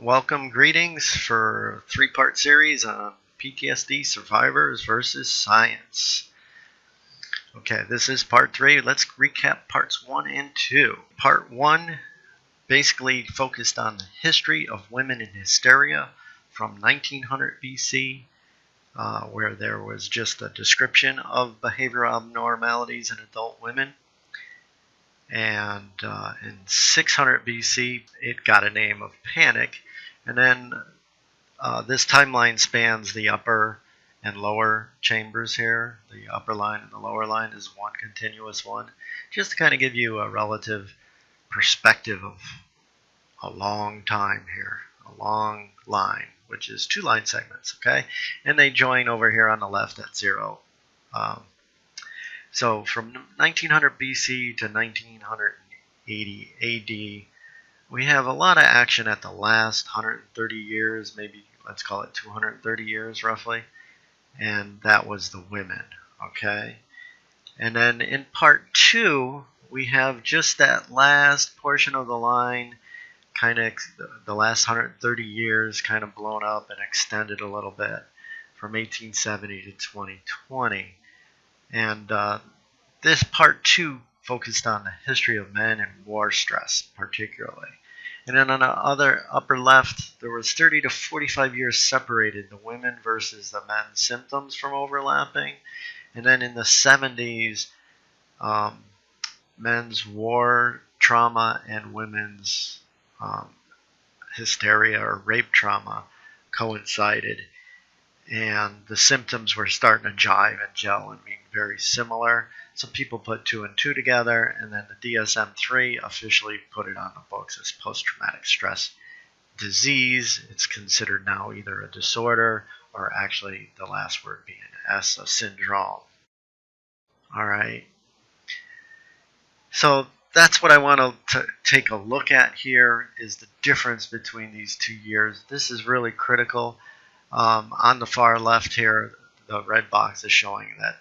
welcome, greetings for a three-part series on PTSD survivors versus science. Okay, this is part 3. Let's recap parts 1 and 2. Part 1 basically focused on the history of women in hysteria from 1900 BC, where there was just a description of behavioral abnormalities in adult women. And in 600 BC, it got a name of panic. And then this timeline spans the upper and lower chambers here. The upper line and the lower line is one continuous one, just to kind of give you a relative perspective of a long time here, a long line, which is 2 line segments, okay? And they join over here on the left at 0. So from 1900 BC to 1980 AD, we have a lot of action at the last 130 years, maybe let's call it 230 years roughly, and that was the women, okay? And then in part 2, we have just that last portion of the line, kind of the last 130 years kind of blown up and extended a little bit from 1870 to 2020. And this part 2 focused on the history of men and war stress particularly. And then on the other upper left, there was 30 to 45 years separated, the women versus the men's symptoms from overlapping. And then in the 70s, men's war trauma and women's hysteria or rape trauma coincided. And the symptoms were starting to jive and gel and being very similar. So people put 2 and 2 together, and then the DSM-3 officially put it on the books as post-traumatic stress disease. It's considered now either a disorder or actually the last word being S, a syndrome. All right. So that's what I want to take a look at here, is the difference between these 2 years. This is really critical. On the far left here, the red box is showing that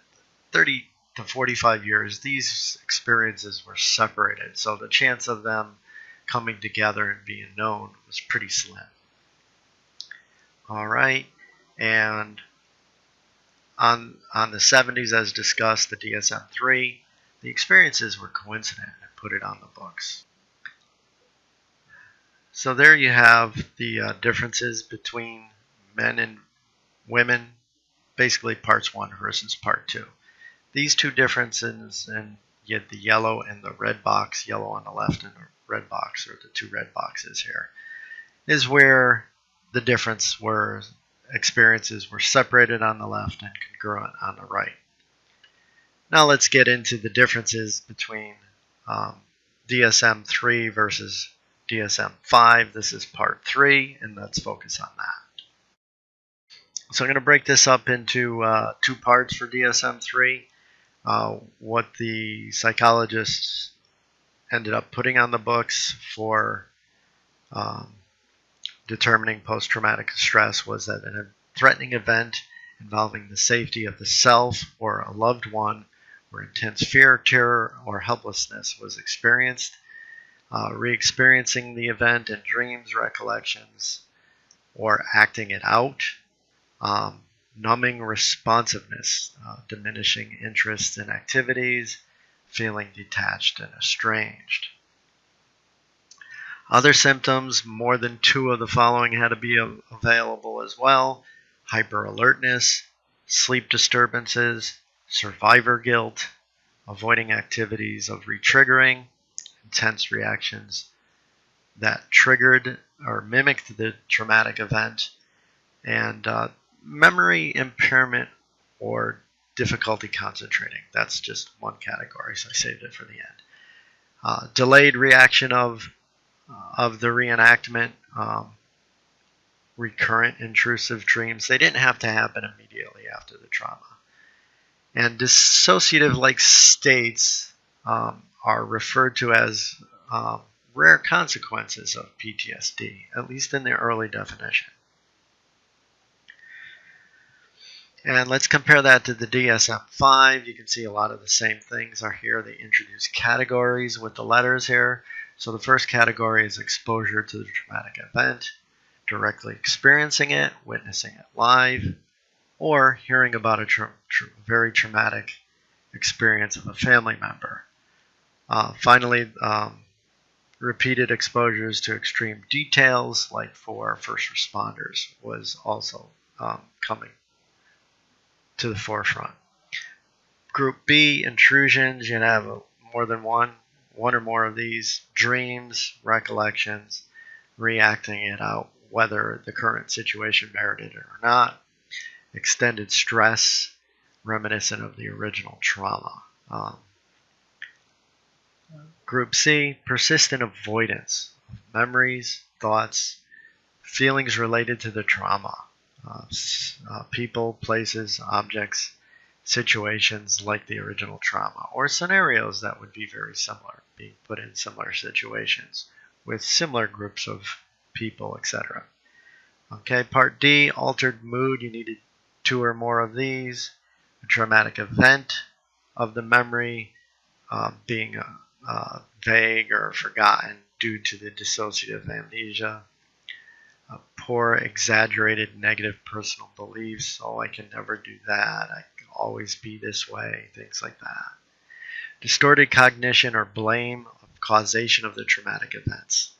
30 to 45 years, these experiences were separated. So the chance of them coming together and being known was pretty slim. All right. And on the 70s, as discussed, the DSM-3, the experiences were coincident and put it on the books. So there you have the differences between men and women, basically parts 1 versus part 2. These 2 differences, and you had the yellow and the red box, yellow on the left and the red box, or the 2 red boxes here, is where the difference were experiences were separated on the left and congruent on the right. Now let's get into the differences between DSM-3 versus DSM-5. This is part 3, and let's focus on that. So I'm going to break this up into 2 parts for DSM-3. What the psychologists ended up putting on the books for determining post-traumatic stress was that in a threatening event involving the safety of the self or a loved one, where intense fear, terror, or helplessness was experienced, re-experiencing the event in dreams, recollections, or acting it out. Numbing responsiveness, diminishing interest in activities, feeling detached and estranged. Other symptoms, more than 2 of the following had to be available as well: hyperalertness, sleep disturbances, survivor guilt, avoiding activities of retriggering, intense reactions that triggered or mimicked the traumatic event, and memory impairment or difficulty concentrating. That's just one category, so I saved it for the end. Delayed reaction of the reenactment, recurrent intrusive dreams. They didn't have to happen immediately after the trauma. And dissociative-like states are referred to as rare consequences of PTSD, at least in the early definition. And let's compare that to the DSM-5. You can see a lot of the same things are here. They introduce categories with the letters here. So the first category is exposure to the traumatic event. directly experiencing it, witnessing it live, or hearing about a very traumatic experience of a family member. Finally, repeated exposures to extreme details, like for first responders, was also coming to the forefront. Group B, intrusions, you have more than one or more of these: dreams, recollections, reacting it out, whether the current situation merited it or not. Extended stress, reminiscent of the original trauma. Group C, persistent avoidance of memories, thoughts, feelings related to the trauma. People, places, objects, situations like the original trauma, or scenarios that would be very similar, being put in similar situations with similar groups of people, etc. Okay, part D, altered mood. You needed 2 or more of these. A traumatic event of the memory being vague or forgotten due to the dissociative amnesia. Poor, exaggerated, negative personal beliefs. Oh, I can never do that. I can always be this way. Things like that. Distorted cognition or blame of causation of the traumatic events.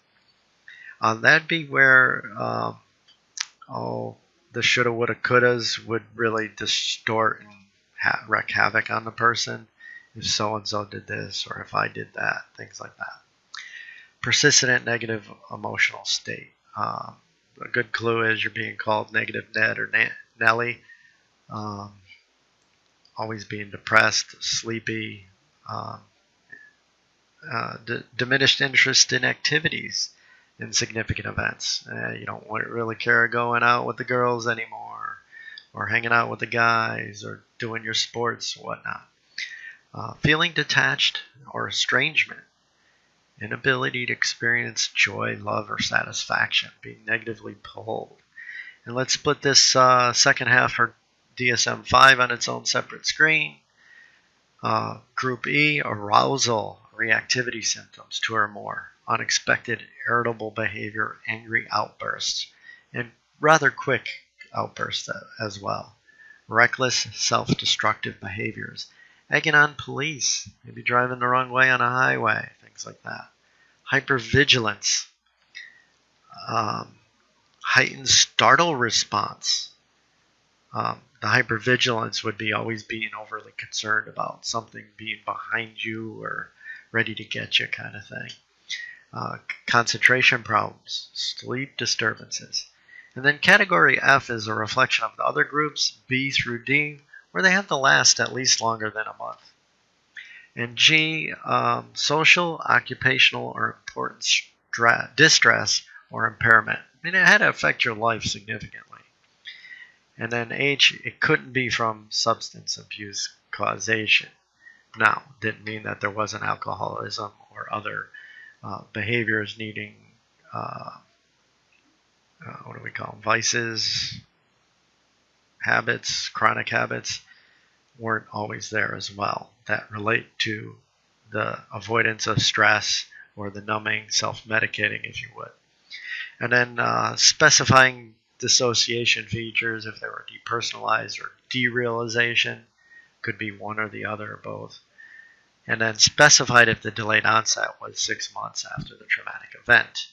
That'd be where the shoulda, woulda, couldas would really distort and wreak havoc on the person. If so-and-so did this, or if I did that, things like that. Persistent negative emotional state. A good clue is you're being called Negative Ned or Nelly. Always being depressed, sleepy, diminished interest in activities, in significant events. You don't really care going out with the girls anymore, or hanging out with the guys, or doing your sports, whatnot. Feeling detached or estrangement. Inability to experience joy, love, or satisfaction, being negatively pulled. And let's split this second half for DSM-5 on its own separate screen. Group E, arousal, reactivity symptoms, 2 or more. Unexpected, irritable behavior, angry outbursts, and rather quick outbursts as well. Reckless, self-destructive behaviors. Egging on police, maybe driving the wrong way on a highway, things like that. Hypervigilance, heightened startle response. The hypervigilance would be always being overly concerned about something being behind you or ready to get you, kind of thing. Concentration problems, sleep disturbances. And then category F is a reflection of the other groups, B through D, where they have to last at least longer than a month. And G, social, occupational, or important distress or impairment. I mean, it had to affect your life significantly. And then H, it couldn't be from substance abuse causation. Now, didn't mean that there wasn't alcoholism or other behaviors needing, what do we call them, vices, habits, chronic habits, weren't always there as well, that relate to the avoidance of stress or the numbing, self-medicating, if you would. And then specifying dissociation features, if they were depersonalized or derealization, could be one or the other or both. And then specified if the delayed onset was 6 months after the traumatic event.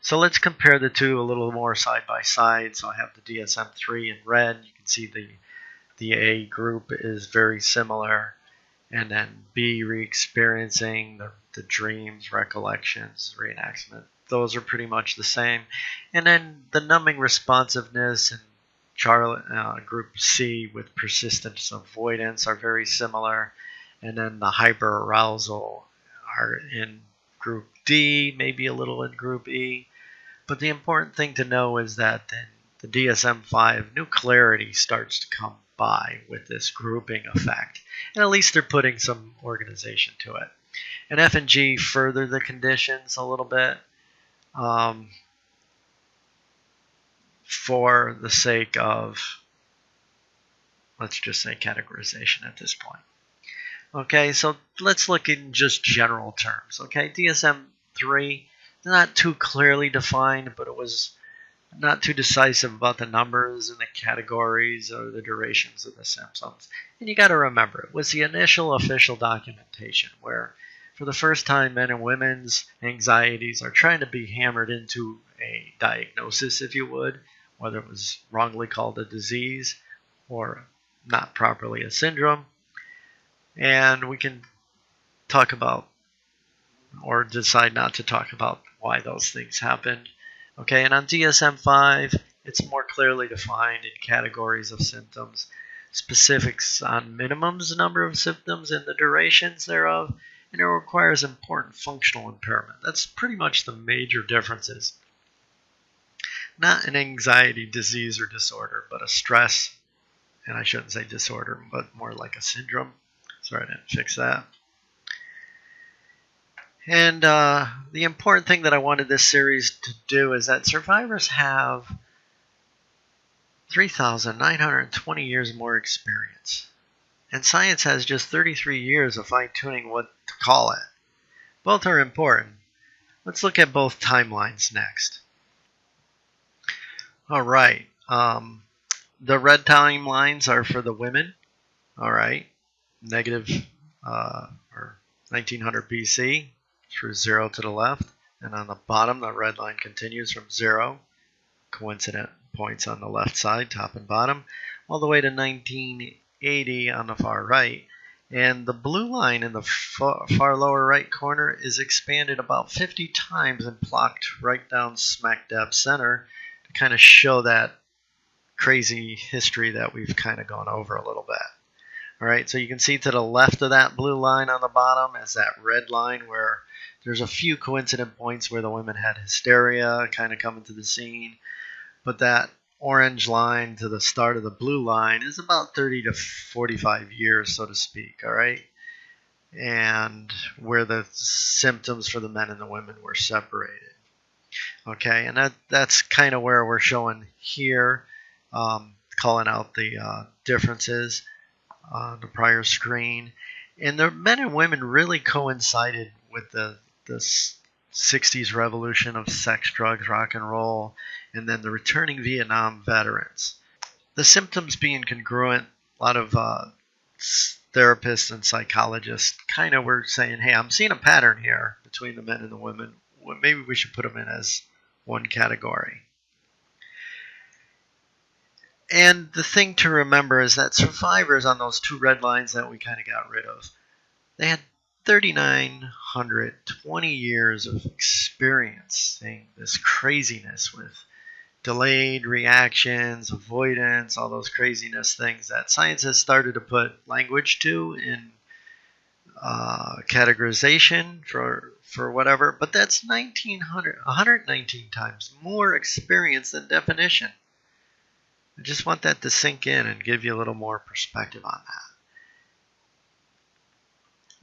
So let's compare the two a little more side by side. So I have the DSM-3 in red. You can see the A group is very similar. And then B, re-experiencing, the dreams, recollections, reenactment. Those are pretty much the same. And then the numbing responsiveness and group C with persistence avoidance are very similar. And then the hyperarousal are in group D, maybe a little in group E. But the important thing to know is that then the DSM-5 new clarity starts to come by with this grouping effect. And at least they're putting some organization to it. And F and G further the conditions a little bit for the sake of, let's just say, categorization at this point. Okay, so let's look in just general terms. Okay, DSM-3 not too clearly defined, but it was not too decisive about the numbers and the categories or the durations of the symptoms. And you got to remember, it was the initial official documentation where, for the first time, men and women's anxieties are trying to be hammered into a diagnosis, if you would, whether it was wrongly called a disease or not properly a syndrome. And we can talk about or decide not to talk about why those things happened. Okay, and on DSM-5, it's more clearly defined in categories of symptoms, specifics on minimums number of symptoms and the durations thereof, and it requires important functional impairment. That's pretty much the major differences. Not an anxiety disease or disorder, but a stress, and I shouldn't say disorder, but more like a syndrome. Sorry, I didn't fix that. And the important thing that I wanted this series to do is that survivors have 3,920 years more experience. And science has just 33 years of fine-tuning what to call it. Both are important. Let's look at both timelines next. All right. The red timelines are for the women. All right. Negative or 1900 BC. Through 0 to the left, and on the bottom the red line continues from 0, coincident points on the left side, top and bottom, all the way to 1980 on the far right. And the blue line in the far lower right corner is expanded about 50 times and plopped right down smack dab center to kind of show that crazy history that we've kind of gone over a little bit. All right, so you can see to the left of that blue line on the bottom is that red line where there's a few coincident points where the women had hysteria kind of coming to the scene. But that orange line to the start of the blue line is about 30 to 45 years, so to speak, all right? And where the symptoms for the men and the women were separated. Okay, and that's kind of where we're showing here, calling out the differences on the prior screen. And the men and women really coincided with the 60s revolution of sex, drugs, rock and roll, and then the returning Vietnam veterans. The symptoms being congruent, a lot of therapists and psychologists kind of were saying, hey, I'm seeing a pattern here between the men and the women. Well, maybe we should put them in as one category. And the thing to remember is that survivors on those two red lines that we kind of got rid of, they had 3,920 years of experiencing this craziness with delayed reactions, avoidance, all those craziness things that science has started to put language to in categorization for whatever. But that's 119 times more experience than definition. I just want that to sink in and give you a little more perspective on that.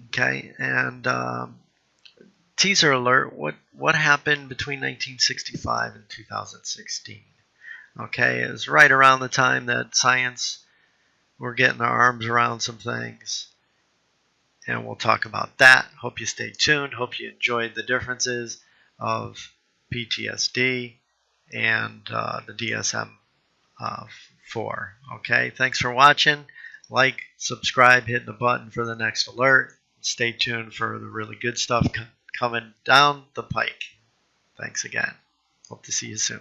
Okay, and teaser alert, what happened between 1965 and 2016? Okay, it was right around the time that science were getting their arms around some things, and we'll talk about that. Hope you stay tuned. Hope you enjoyed the differences of PTSD and the DSM-4. Okay, thanks for watching. Like, subscribe, hit the button for the next alert. Stay tuned for the really good stuff coming down the pike. Thanks again. Hope to see you soon.